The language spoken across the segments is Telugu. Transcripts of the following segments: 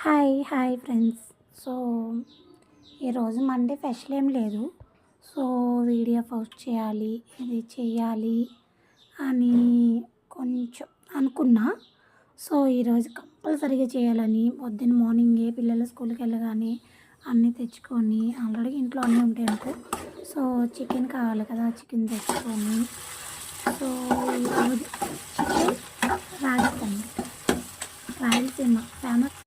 Hi friends. సో ఈరోజు మండే స్పెషల్ ఏం లేదు. సో వీడియో పోస్ట్ చేయాలి, ఇది చేయాలి అని కొంచెం అనుకున్నా. సో ఈరోజు కంపల్సరీగా చేయాలని మార్నింగే పిల్లలు స్కూల్కి వెళ్ళగానే అన్నీ తెచ్చుకొని, ఆల్రెడీ ఇంట్లో అన్నీ ఉంటాయి అనుకో. సో చికెన్ కావాలి కదా, చికెన్ తెచ్చుకొని, సో ఈరోజు chicken Rayalaseema famous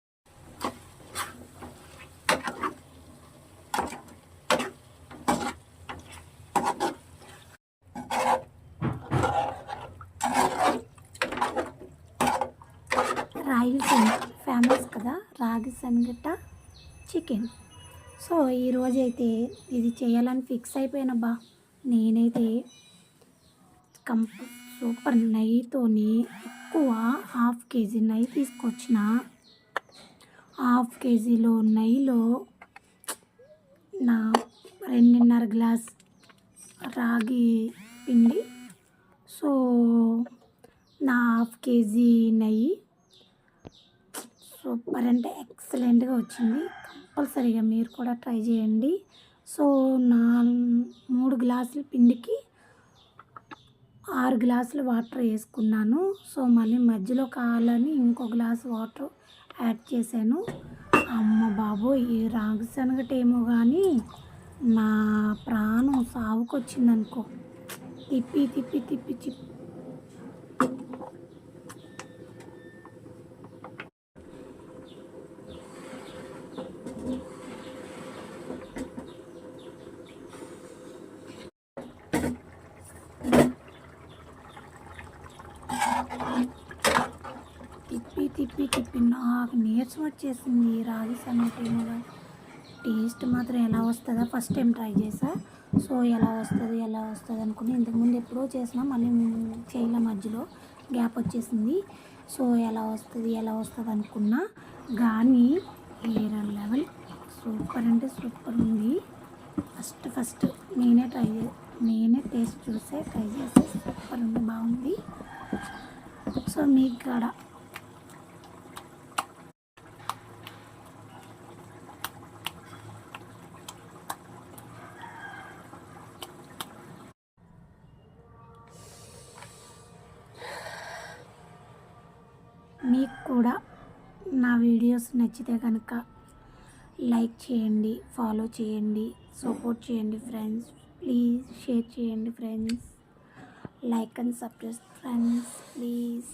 Rayalaseema famous కదా రాగి సంగట చికెన్. సో ఈరోజైతే ఇది చేయాలని ఫిక్స్ అయిపోయినబ్బా. నేనైతే సూపర్ నెయ్యితోని ఎక్కువ హాఫ్ కేజీ నెయ్యి తీసుకొచ్చిన. హాఫ్ కేజీలో నెయ్యిలో నా 2.5 గ్లాస్ రాగి పిండి, సో నా హాఫ్ కేజీ నెయ్యి సూపర్ అంటే ఎక్సలెంట్గా వచ్చింది. కంపల్సరీగా మీరు కూడా ట్రై చేయండి. సో నా 3 గ్లాసుల పిండికి 6 గ్లాసులు వాటర్ వేసుకున్నాను. సో మళ్ళీ మధ్యలో కావాలని ఇంకో గ్లాసు వాటర్ యాడ్ చేశాను. అమ్మ బాబోయ్, ఈ రాగి సంగటి ఏమో కానీ నా ప్రాణం సావుకొచ్చిందనుకో. తిప్పి తిప్పి తిప్పి తిప్పి తిప్పి తిప్పి తిప్పి నాకు నీరసం వచ్చేసింది. రాగి సంగటి ఏమో కానీ టేస్ట్ మాత్రం ఎలా వస్తుందో ఫస్ట్ టైం ట్రై చేసా. సో ఎలా వస్తుంది అనుకుని, ఇంతకుముందు ఎప్పుడో చేసినా, మళ్ళీ చేయల మధ్యలో గ్యాప్ వచ్చేసింది. సో ఎలా వస్తుంది అనుకున్నా కానీ వేరే లెవెల్, సూపర్ అంటే సూపర్ ఉంది. ఫస్ట్ నేనే టేస్ట్ చూసే ట్రై చేసి సూపర్ ఉంది, బాగుంది. సో మీకు కూడా నా వీడియోస్ నచ్చితే కనుక లైక్ చేయండి, ఫాలో చేయండి, సపోర్ట్ చేయండి ఫ్రెండ్స్. ప్లీజ్ షేర్ చేయండి friends. Like and subscribe friends please.